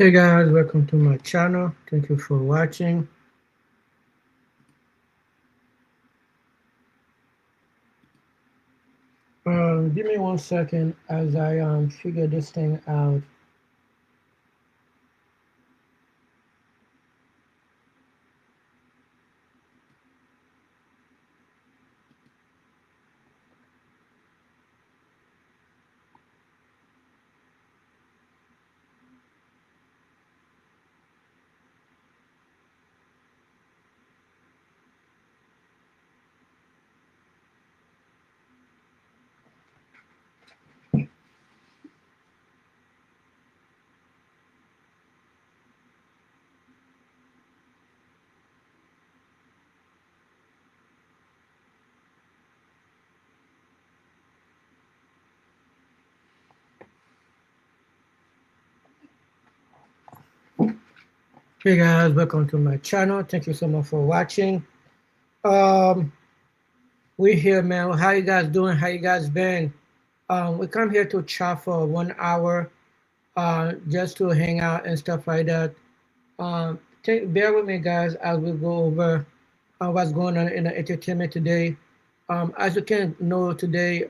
Hey guys, welcome to my channel. Thank you for watching. Give me 1 second as I figure this thing out. Hey guys, welcome to my channel. Thank you so much for watching. Um, we're here, man. How you guys doing? How you guys been? We come here to chat for 1 hour, just to hang out and stuff like that. Bear with me, guys, as we go over what's going on in the entertainment today. As you can know today,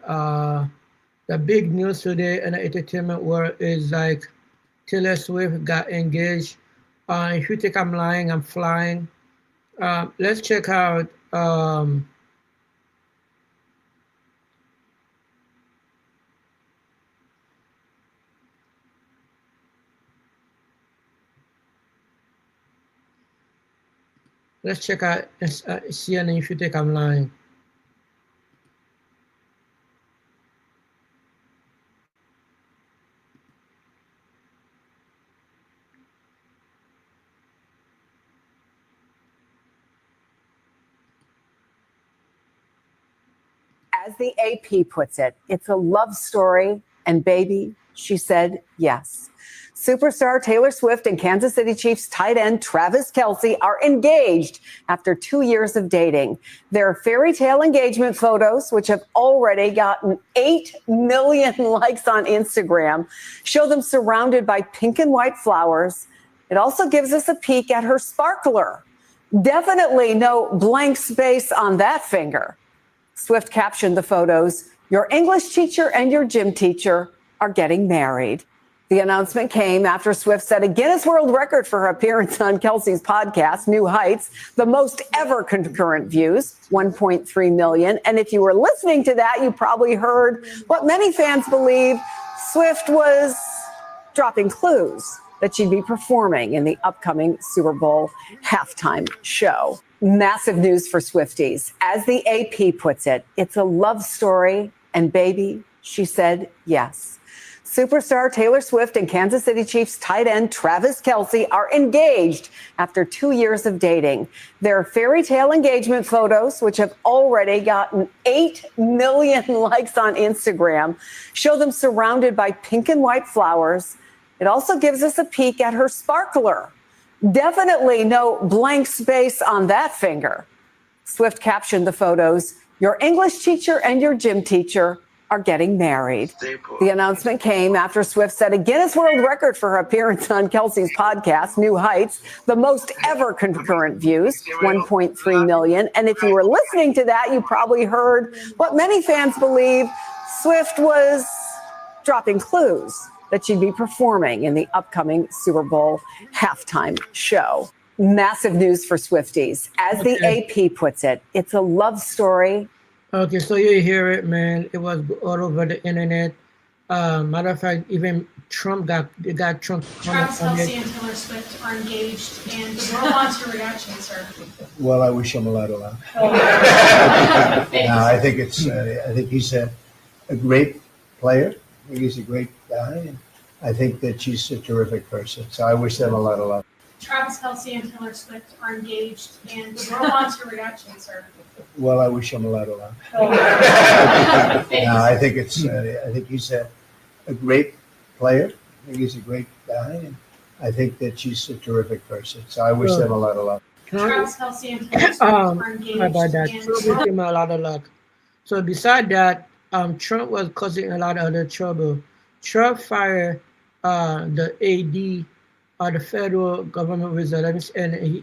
the big news today in the entertainment world is like Taylor Swift got engaged. If you think I'm lying, I'm flying. Let's check out. Let's check out CNN. If you think I'm lying. As the AP puts it, it's a love story, and baby, she said yes. Superstar Taylor Swift and Kansas City Chiefs tight end Travis Kelce are engaged after 2 years of dating. Their fairy tale engagement photos, which have already gotten 8 million likes on Instagram, show them surrounded by pink and white flowers. It also gives us a peek at her sparkler. Definitely no blank space on that finger. Swift captioned the photos, "Your English teacher and your gym teacher are getting married." The announcement came after Swift set a Guinness World Record for her appearance on Kelce's podcast, New Heights, the most ever concurrent views, 1.3 million. And if you were listening to that, you probably heard what many fans believe Swift was dropping clues that she'd be performing in the upcoming Super Bowl halftime show. Massive news for Swifties. As the AP puts it, it's a love story, and baby, she said yes. Superstar Taylor Swift and Kansas City Chiefs tight end Travis Kelce are engaged after 2 years of dating. Their fairy tale engagement photos, which have already gotten 8 million likes on Instagram, show them surrounded by pink and white flowers. It also gives us a peek at her sparkler. Definitely no blank space on that finger. Swift captioned the photos, "Your English teacher and your gym teacher are getting married." The announcement came after Swift set a Guinness World Record for her appearance on Kelce's podcast, New Heights, the most ever concurrent views, 1.3 million. And if you were listening to that, you probably heard what many fans believe Swift was dropping clues that she'd be performing in the upcoming Super Bowl halftime show. Massive news for Swifties. As the AP puts it, it's a love story. Okay, so you hear it, man. It was all over the internet. Matter of fact, even Trump got Trump. Travis Kelce and Taylor Swift are engaged, and the world wants your reaction, sir. Well, I wish him a lot of luck. No, I think he's a great player. I think he's a great guy, and I think that she's a terrific person. So I wish them a lot of luck. Travis Kelce and Taylor Swift are engaged, and the world wants your reaction, sir. Well, I wish him a lot of luck. No, I think he's a great player. I think he's a great guy, and I think that she's a terrific person. So I wish them a lot of luck. Travis Kelce and Taylor Swift are engaged, How about that? and Trump wish him a lot of luck. So beside that, Trump was causing a lot of other trouble. Trump fired the AD the federal government reserve, and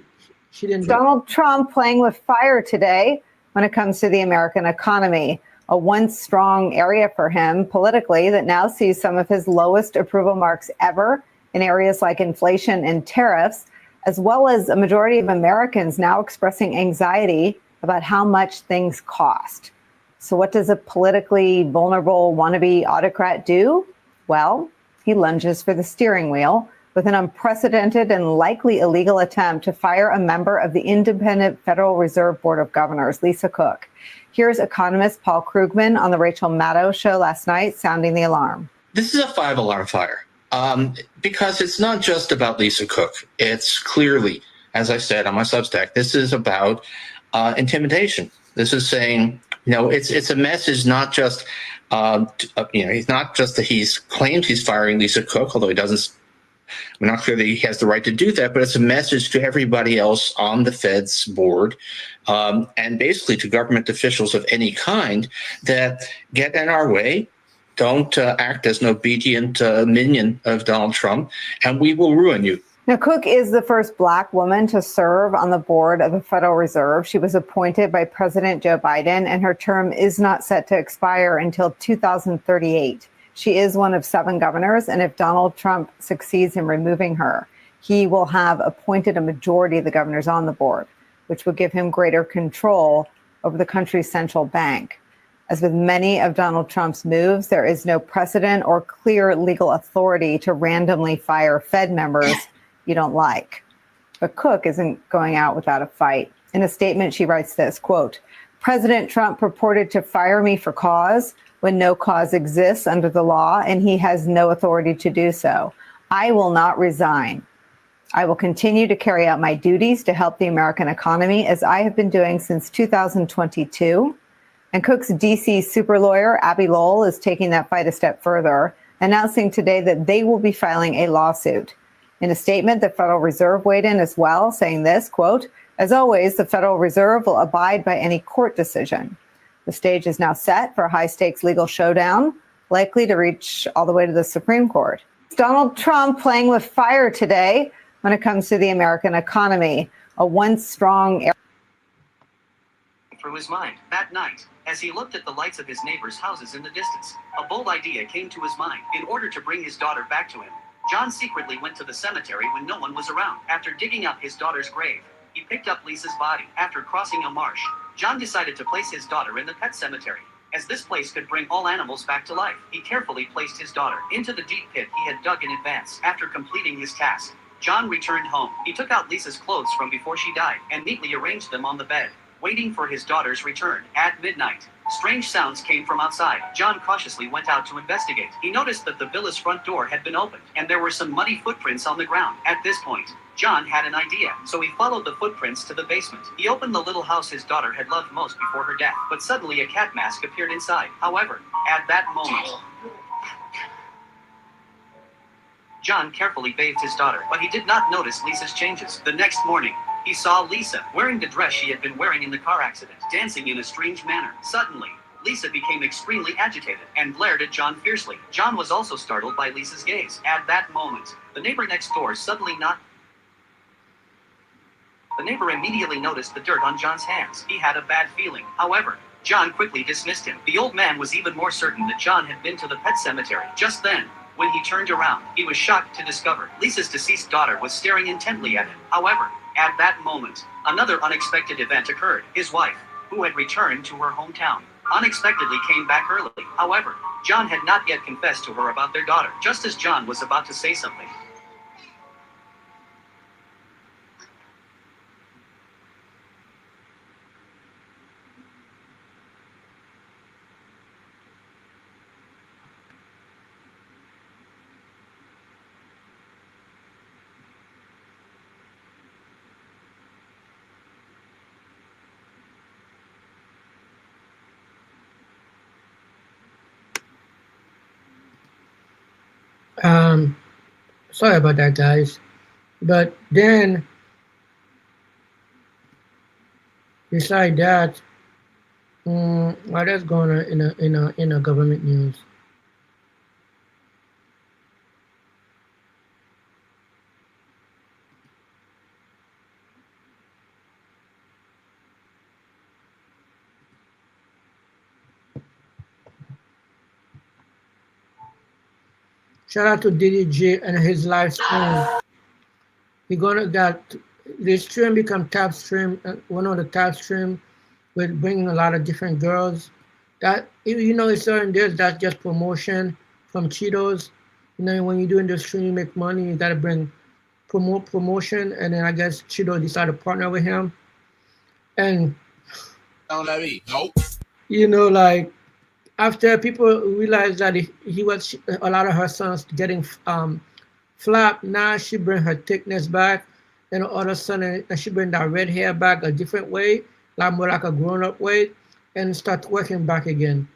she didn't. Donald Trump playing with fire today when it comes to the American economy, a once strong area for him politically that now sees some of his lowest approval marks ever in areas like inflation and tariffs, as well as a majority of Americans now expressing anxiety about how much things cost. So what does a politically vulnerable wannabe autocrat do? Well, he lunges for the steering wheel with an unprecedented and likely illegal attempt to fire a member of the independent Federal Reserve Board of Governors, Lisa Cook. Here's economist Paul Krugman on the Rachel Maddow show last night, sounding the alarm. This is a 5-alarm fire because it's not just about Lisa Cook. It's clearly, as I said on my Substack, this is about intimidation. This is saying, it's a message not just, he's not just that he's claims he's firing Lisa Cook, although he doesn't. We're not clear that he has the right to do that, but it's a message to everybody else on the Fed's board and basically to government officials of any kind that get in our way, don't act as an obedient minion of Donald Trump, and we will ruin you. Now, Cook is the first Black woman to serve on the board of the Federal Reserve. She was appointed by President Joe Biden, and her term is not set to expire until 2038. She is one of 7 governors, and if Donald Trump succeeds in removing her, he will have appointed a majority of the governors on the board, which would give him greater control over the country's central bank. As with many of Donald Trump's moves, there is no precedent or clear legal authority to randomly fire Fed members you don't like. But Cook isn't going out without a fight. In a statement, she writes this, quote, "President Trump purported to fire me for cause when no cause exists under the law, and he has no authority to do so. I will not resign. I will continue to carry out my duties to help the American economy as I have been doing since 2022. And Cook's DC super lawyer, Abby Lowell, is taking that fight a step further, announcing today that they will be filing a lawsuit. In a statement, the Federal Reserve weighed in as well, saying this, quote, "As always, the Federal Reserve will abide by any court decision." The stage is now set for a high-stakes legal showdown, likely to reach all the way to the Supreme Court. Donald Trump playing with fire today when it comes to the American economy, a once strong through his mind that night as he looked at the lights of his neighbors' houses in the distance. A bold idea came to his mind. In order to bring his daughter back to him, John secretly went to the cemetery when no one was around. After digging up his daughter's grave, he picked up Lisa's body. After crossing a marsh, John decided to place his daughter in the pet cemetery, as this place could bring all animals back to life. He carefully placed his daughter into the deep pit he had dug in advance. After completing his task, John returned home. He took out Lisa's clothes from before she died and neatly arranged them on the bed, waiting for his daughter's return. At midnight, strange sounds came from outside. John cautiously went out to investigate. He noticed that the villa's front door had been opened, and there were some muddy footprints on the ground. At this point, John had an idea, so he followed the footprints to the basement. He opened the little house his daughter had loved most before her death, but suddenly a cat mask appeared inside. However, at that moment, John carefully bathed his daughter, but he did not notice Lisa's changes. The next morning, he saw Lisa, wearing the dress she had been wearing in the car accident, dancing in a strange manner. Suddenly, Lisa became extremely agitated and glared at John fiercely. John was also startled by Lisa's gaze. At that moment, the neighbor next door The neighbor immediately noticed the dirt on John's hands. He had a bad feeling. However, John quickly dismissed him. The old man was even more certain that John had been to the pet cemetery. Just then, when he turned around, he was shocked to discover Lisa's deceased daughter was staring intently at him. However, at that moment, another unexpected event occurred. His wife, who had returned to her hometown, unexpectedly came back early. However, John had not yet confessed to her about their daughter. Just as John was about to say something, Sorry about that, guys. But then, beside that, what is going on in a government news? Shout out to DDG and his live stream. He gonna got this stream become top stream, one of the top stream with bringing a lot of different girls. That you know, it's certain days that's just promotion from Cheetos. You know, when you're doing the stream, you make money. You gotta bring promotion, and then I guess Cheetos decided to partner with him. And nope. You know, like after people realized that he was a lot of her sons getting flapped, now she bring her thickness back, and all of a sudden she bring that red hair back a different way, like more like a grown-up way, and start working back again.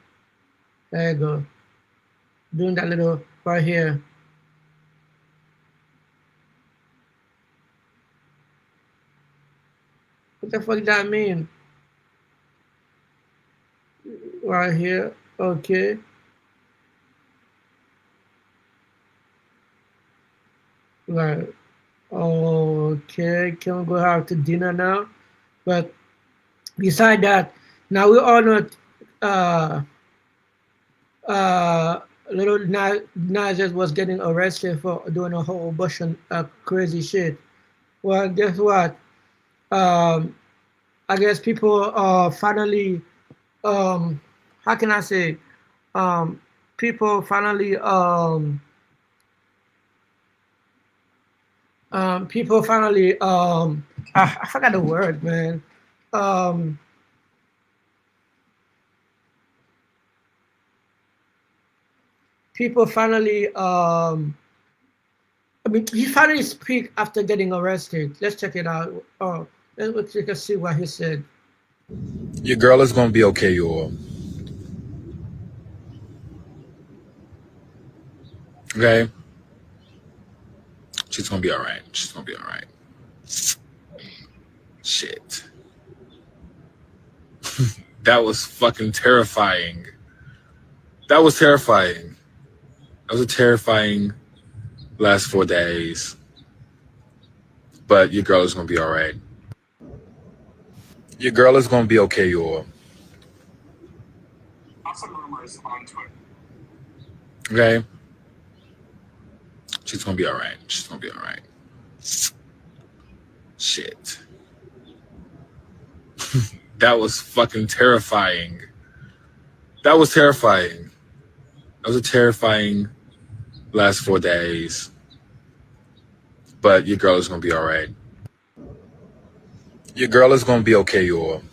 There you go. Doing that little right here. What the fuck does that mean? Right here, okay. Right, okay, can we go out to dinner now? But beside that, now we all know little Nazis was getting arrested for doing a whole bunch of crazy shit. Well, guess what? I guess people are finally how can I say, people finally I forgot the word, man. People finally I mean, he finally speak after getting arrested. Let's check it out. Let's take a see what he said. Your girl is gonna be okay, y'all. Okay? She's gonna be alright. She's gonna be alright. Shit. That was fucking terrifying. That was terrifying. That was a terrifying last 4 days. But your girl is gonna be alright. Your girl is gonna be okay, y'all. Some rumors on Twitter. Okay? She's gonna be alright. She's gonna be alright. Shit. That was fucking terrifying. That was terrifying. That was a terrifying last 4 days. But your girl is gonna be alright. Your girl is gonna be okay, y'all.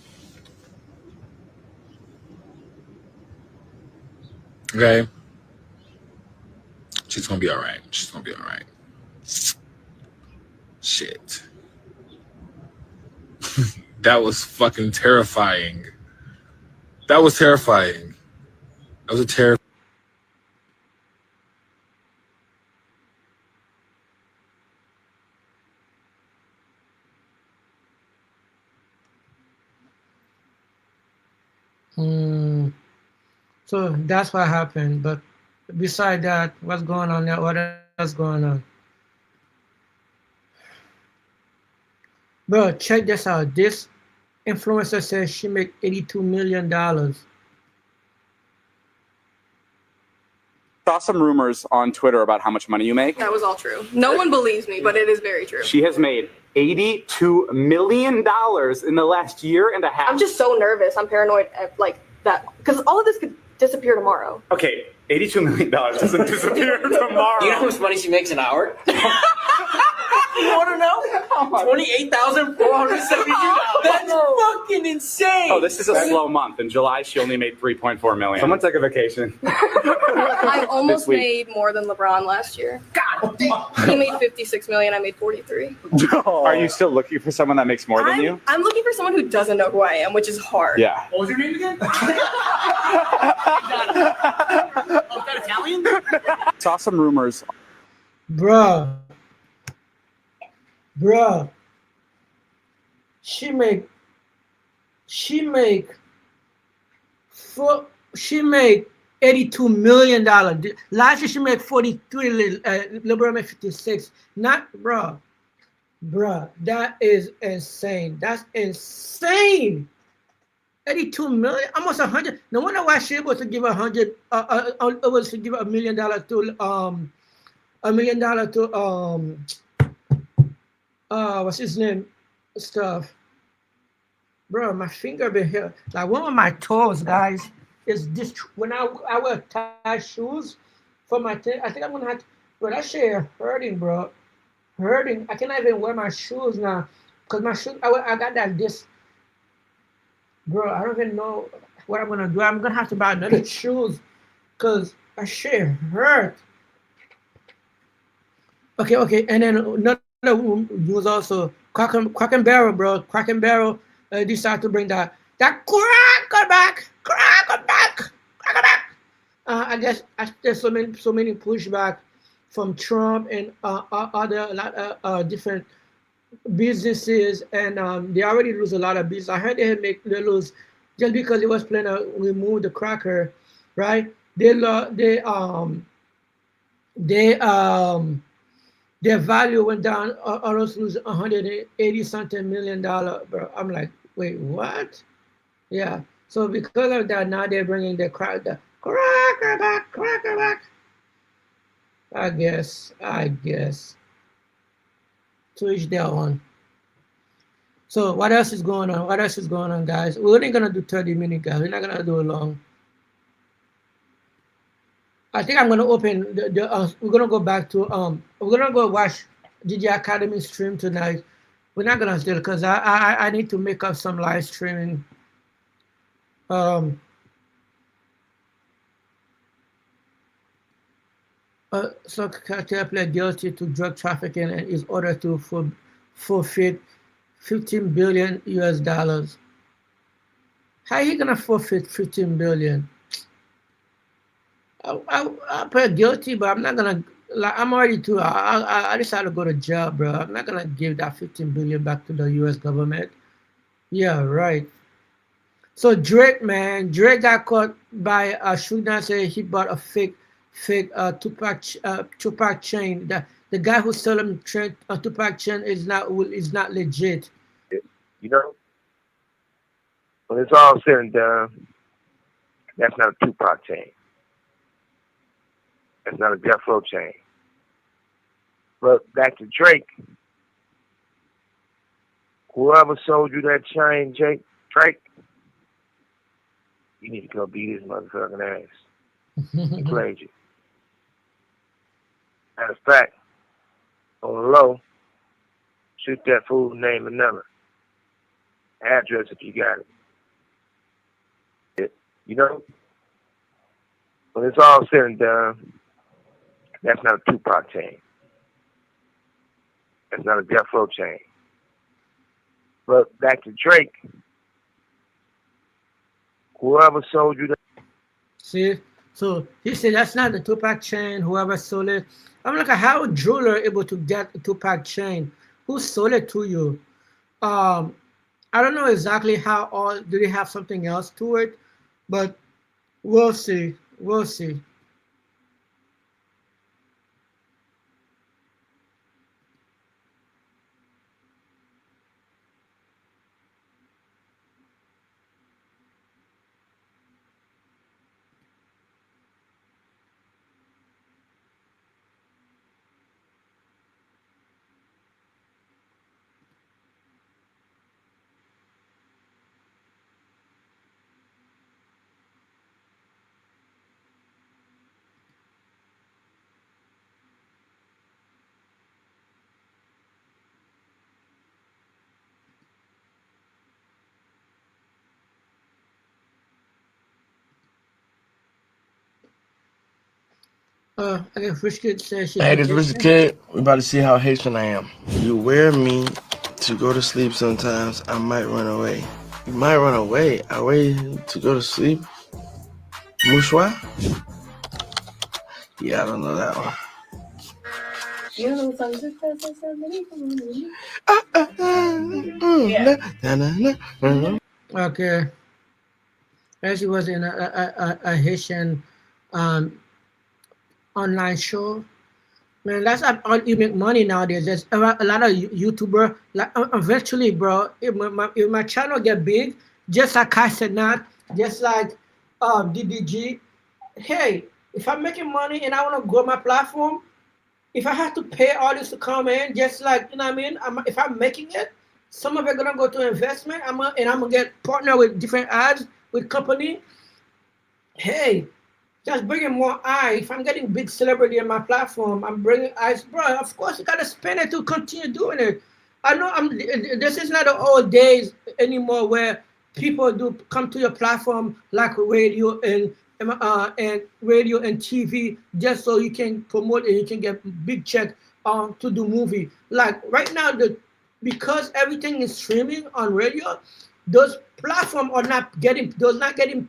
Okay? She's gonna be alright. She's gonna be alright. Shit. That was fucking terrifying. That was terrifying. That was a terrifying. So that's what happened. But beside that, what's going on there? What else going on? Bro, check this out. This influencer says she made $82 million. Saw some rumors on Twitter about how much money you make. That was all true. No one believes me, but it is very true. She has made $82 million in the last year and a half. I'm just so nervous. I'm paranoid like that because all of this could disappear tomorrow. Okay, $82 million doesn't disappear tomorrow. Do you know how much money she makes an hour? You want to know? $28,472. That's fucking insane. Oh, this is a slow month. In July, she only made $3.4 million. Someone took a vacation. I almost This week. made more than LeBron last year. God damn. He made 56 million. I made 43. Are you still looking for someone that makes more than you? I'm looking for someone who doesn't know who I am, which is hard. Yeah. What was your name again? Is that Italian? Saw some rumors. Bruh. She make $82 million. Last year she made 43. LeBron made 56. Not bruh. That is insane. That's insane. 82 million, almost 100. No wonder why she was to give $100. Was to give $1 million to $1 million to what's his name stuff. Bro, my finger been here. Like one of my toes, guys, is this when I wear tight shoes for my I think I'm gonna have to, bro, that shit hurting, bro. Hurting. I cannot even wear my shoes now. Cause my shoes I got that this bro, I don't even know what I'm gonna do. I'm gonna have to buy another shoes because that shit hurt. Okay, and then another was also Crack and Barrel, bro. Crack and Barrel decided to bring that cracker back. I guess there's so many pushback from Trump and other different businesses, and they already lose a lot of business. I heard they lose just because it was planning to remove the cracker, right? They their value went down, almost lose 180 something $million, bro. I'm like, wait, what? Yeah. So because of that, now they're bringing the cracker back. I guess. To each their own. So what else is going on? Guys? We're only gonna do 30 minutes, guys. We're not gonna do it long. I think I'm gonna open we're gonna go back to we're gonna go watch DJ Academy stream tonight. We're not gonna still because I need to make up some live streaming. So Cartel pled guilty to drug trafficking and is ordered to forfeit $15 billion US. How are you gonna forfeit 15 billion? I pled guilty, but I'm not gonna. Like, I'm already too. I decided to go to jail, bro. I'm not gonna give that 15 billion back to the U.S. government. Yeah, right. So Drake got caught by a shooter. Say he bought a fake Tupac chain. The guy who sold him a Tupac chain is not legit. You know, when it's all said and done, that's not a Tupac chain. That's not a Death Row chain. But back to Drake. Whoever sold you that chain, Drake, you need to go beat his motherfucking ass. He played you. Matter of fact, on the low, shoot that fool name and number. Address if you got it. You know, when it's all said and done, that's not a Tupac chain. That's not a Death Row chain. But back to Drake. Whoever sold you that. See? So he said that's not the Tupac chain, whoever sold it. I'm like, how is jeweler able to get a Tupac chain? Who sold it to you? I don't know exactly how, or do they have something else to it? But we'll see. I guess Rich Kid says Hey, this Rich Kid. We about to see how Haitian I am. You wear me to go to sleep sometimes. I might run away. You might run away. I wait to go to sleep. Mouchoir? Yeah, I don't know that one. You know the song. Okay. As he was in a Haitian online show. Man, that's how you make money nowadays. There's a lot of YouTuber. Like eventually, bro, if my channel get big, just like I said, not just like DDG. Hey, if I'm making money and I want to grow my platform, if I have to pay artists to come in, just like, you know what I mean? If I'm making it, some of it gonna go to investment. I'm gonna get partner with different ads with company. Hey, just bringing more eyes. If I'm getting big celebrity on my platform, I'm bringing eyes, bro. Of course, you gotta spend it to continue doing it. I know This is not the old days anymore where people do come to your platform like radio and radio and TV just so you can promote and you can get big check to do movie. Like right now, because everything is streaming on radio, those platforms are not getting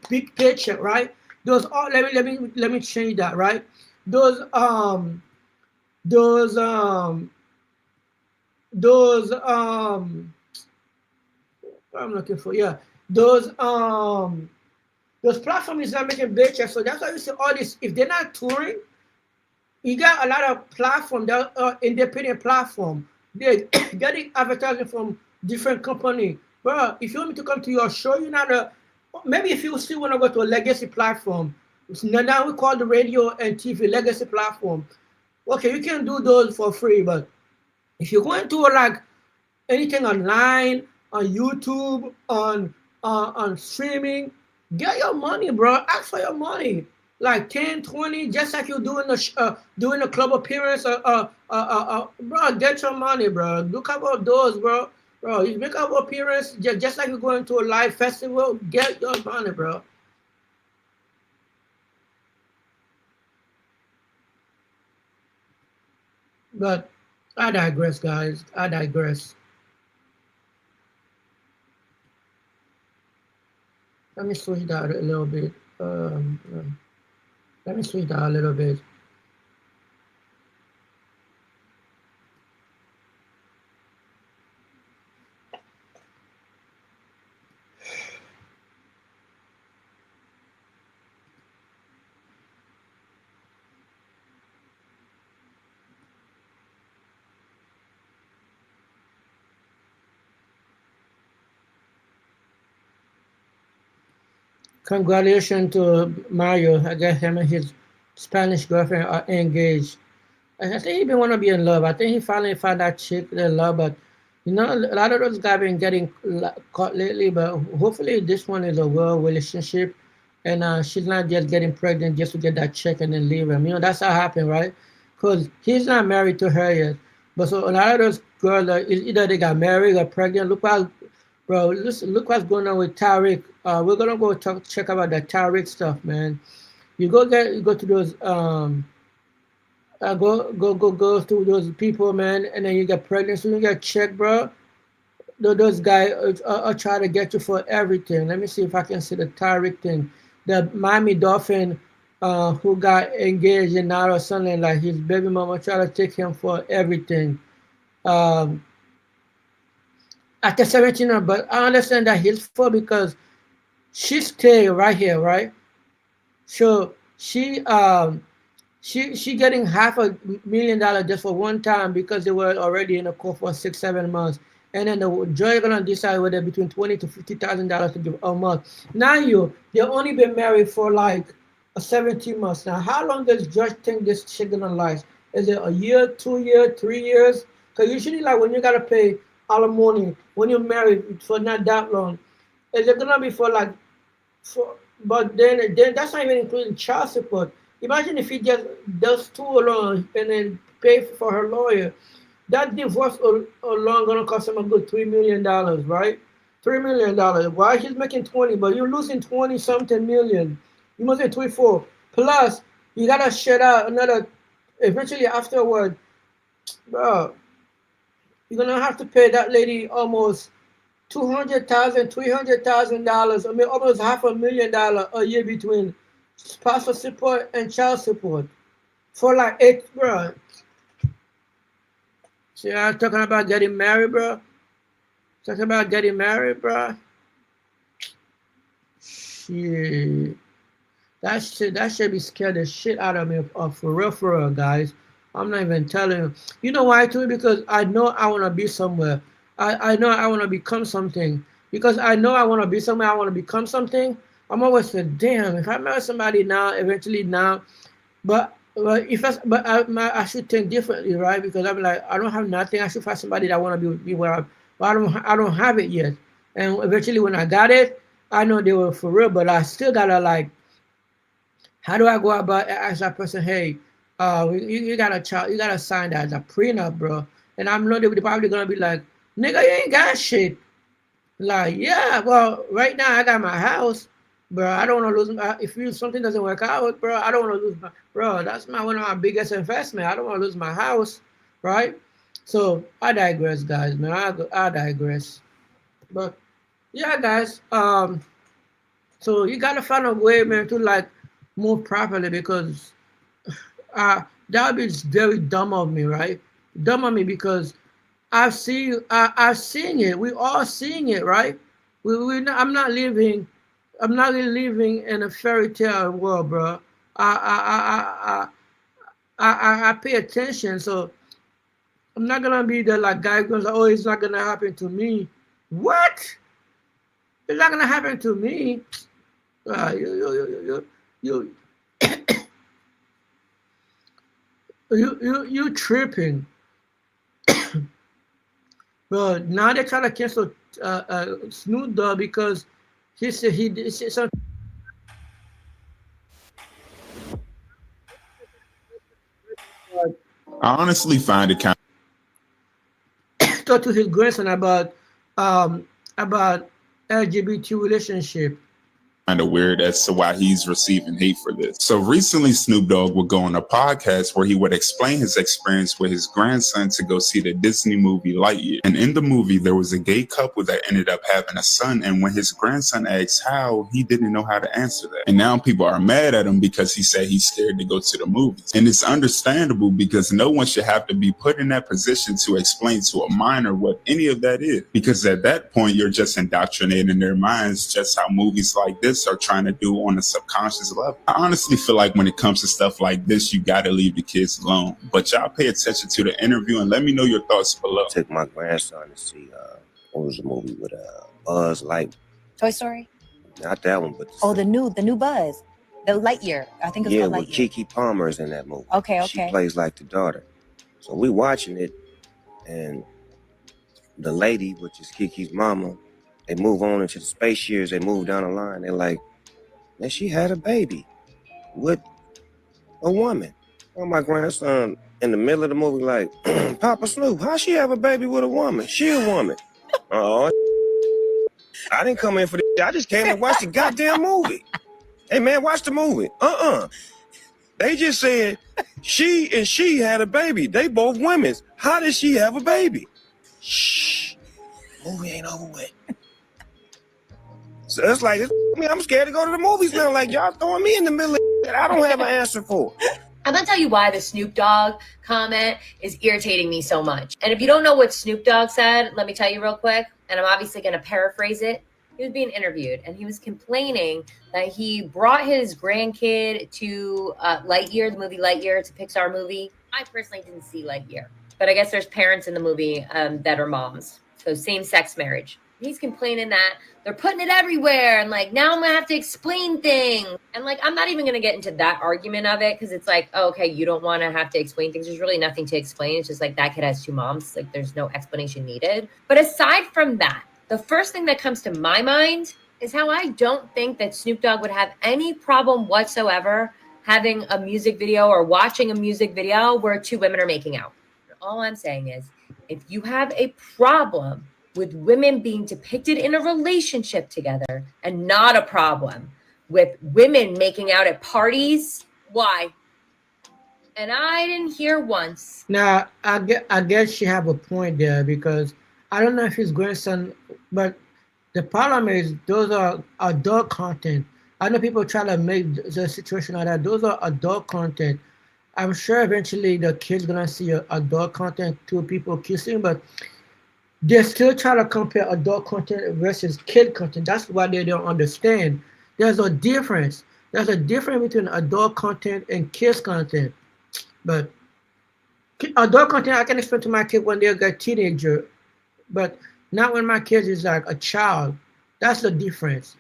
big paycheck, right? Those all let me change that, right? Those those um those what I'm looking for, yeah, those platforms is not making big checks. So that's why you see all this. If they're not touring, you got a lot of platform that are independent platform. They're getting advertising from different company. Bro, if you want me to come to your show, you're not a maybe if you still want to go to a legacy platform. Now we call the radio and TV legacy platform. Okay, you can do those for free, but if you're going to like anything online, on YouTube, on streaming, get your money, bro. Ask for your money. Like 10, 20, just like you're doing a club appearance. Bro, get your money, bro. Do a couple of those, bro. Bro, you make a couple appearance, just like you're going to a live festival, get your money, bro. But I digress, guys. I digress. Let me switch that a little bit. Let me switch that a little bit. Congratulations to Mario. I guess him and his Spanish girlfriend are engaged. I think he been want to be in love. I think he finally found that chick in love, but you know, a lot of those guys been getting caught lately. But hopefully, this one is a real relationship, and she's not just getting pregnant just to get that check and then leave him. You know, that's how it happened, right? Because he's not married to her yet. But so a lot of those girls, either they got married or pregnant. Bro, listen, look what's going on with Tariq. We're gonna go check about that Tariq stuff, man. You go to those go through those people, man, and then you get pregnant, so you get checked, bro. Those guys are trying to get you for everything. Let me see if I can see the Tariq thing. The Miami Dolphin who got engaged and now or something, like his baby mama try to take him for everything. After 17, but I understand that he's for because she stay right here, right? So she getting $500,000 just for one time because they were already in a court for 6-7 months, and then the judge gonna decide whether between $20,000 to $50,000 to give a month. Now they only been married for like 17 months. Now how long does judge think this shit gonna last? Is it a year, 2 years, 3 years? Because usually like when you gotta pay alimony when you're married for not that long, is it gonna be for like but then that's not even including child support. Imagine if he just does two alone and then pay for her lawyer. That divorce alone gonna cost him a good $3 million, right? $3 million. Why he's making 20, but you're losing 20 something million. You must say 24. Plus, you gotta shut out another eventually afterward, bro. You're gonna have to pay that lady almost $200,000, $300,000. I mean, almost $500,000 a year between spousal support and child support for like 8, bro. See, I'm talking about getting married, bro. Talking about getting married, bro. Shit. That should be scared the shit out of me for real, guys. I'm not even telling you. You know why too? Because I know I want to be somewhere. I know I want to become something. Because I know I want to be somewhere, I want to become something. I'm always saying, damn, if I marry somebody now, eventually now, but Well, I should think differently, right? Because I'm like, I don't have nothing. I should find somebody that want to be with me where but I don't have it yet. And eventually, when I got it, I know they were for real. But I still gotta like, how do I go about ask that person, hey, you got a child, you gotta sign that as a prenup, bro. And I'm not probably gonna be like, nigga, you ain't got shit. Like, yeah, well, right now I got my house, bro. I don't want to lose my. If something doesn't work out, bro, I don't want to lose my. Bro, that's one of my biggest investment. I don't want to lose my house, right? So I digress, guys, man. I digress, but yeah, guys. So you gotta find a way, man, to like move properly because that would be very dumb of me, right? Dumb of me because I've seen it. We all seeing it, right? I'm not really living in a fairy tale world, bro. I pay attention, so I'm not gonna be the like guy who goes, oh, it's not gonna happen to me. What? It's not gonna happen to me. You you tripping, bro. Now they try to cancel Snoop Dogg because he said he said something. I honestly find it kind Talk to his grandson about LGBT relationship. of weird as to why he's receiving hate for this. So recently, Snoop Dogg would go on a podcast where he would explain his experience with his grandson to go see the Disney movie Lightyear. And in the movie, there was a gay couple that ended up having a son. And when his grandson asked how, he didn't know how to answer that. And now people are mad at him because he said he's scared to go to the movies. And it's understandable because no one should have to be put in that position to explain to a minor what any of that is. Because at that point, you're just indoctrinating their minds just how movies like this are trying to do on a subconscious level. I honestly feel like when it comes to stuff like this, you got to leave the kids alone. But y'all pay attention to the interview and let me know your thoughts below. Took my grandson to see what was the movie with Buzz Light? Toy Story? Not that one, but the new Buzz, the Lightyear. I think it's called Lightyear. Yeah, Keke Palmer is in that movie. Okay. She plays like the daughter. So we watching it, and the lady, which is Kiki's mama, they move on into the space years. They move down the line. They're like, man, she had a baby with a woman. Oh, my grandson in the middle of the movie, like, Papa Snoop, how she have a baby with a woman? She a woman. Oh, I didn't come in for this. I just came to watch the goddamn movie. Hey, man, watch the movie. They just said she had a baby. They both women's. How did she have a baby? Shh. Movie ain't over with. So it's like, I'm scared to go to the movies now. Like, y'all throwing me in the middle of that I don't have an answer for. I'm gonna tell you why the Snoop Dogg comment is irritating me so much. And if you don't know what Snoop Dogg said, let me tell you real quick. And I'm obviously gonna paraphrase it. He was being interviewed and he was complaining that he brought his grandkid to Lightyear, the movie Lightyear. It's a Pixar movie. I personally didn't see Lightyear, but I guess there's parents in the movie that are moms. So same-sex marriage. He's complaining that they're putting it everywhere and like now I'm gonna have to explain things. And like I'm not even gonna get into that argument of it because it's like, oh, okay, you don't want to have to explain things. There's really nothing to explain. It's just like that kid has two moms. Like there's no explanation needed. But aside from that, the first thing that comes to my mind is how I don't think that Snoop Dogg would have any problem whatsoever having a music video or watching a music video where two women are making out. All I'm saying is if you have a problem with women being depicted in a relationship together and not a problem with women making out at parties, why? And I didn't hear once. Now, I guess she have a point there because I don't know if his grandson, but the problem is those are adult content. I know people try to make the situation like that. Those are adult content. I'm sure eventually the kid's gonna see adult content, two people kissing, but they still try to compare adult content versus kid content. That's why they don't understand. There's a difference. There's a difference between adult content and kids content. But adult content, I can explain to my kid when they're a teenager, but not when my kid is like a child. That's the difference.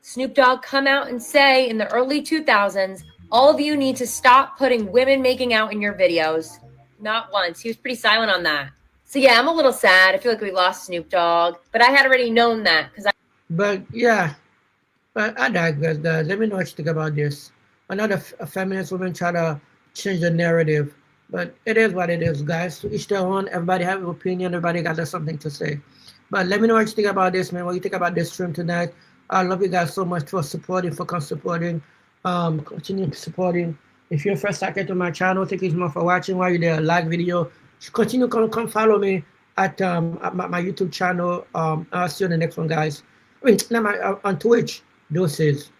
Snoop Dogg come out and say in the early 2000s, All of you need to stop putting women making out in your videos. Not once. He was pretty silent on that. So yeah, I'm a little sad. I feel like we lost Snoop Dogg, but I had already known that because But yeah, but I digress, guys. Let me know what you think about this. Another feminist woman try to change the narrative, but it is what it is, guys. To each their own. Everybody have an opinion. Everybody got something to say. But let me know what you think about this, man. What you think about this stream tonight? I love you guys so much for supporting, supporting, continue supporting. If you're first second to my channel, thank you so much for watching. While you're there, like video, continue come follow me at my YouTube channel. I'll see you on the next one, guys. I mean, on Twitch. Doses.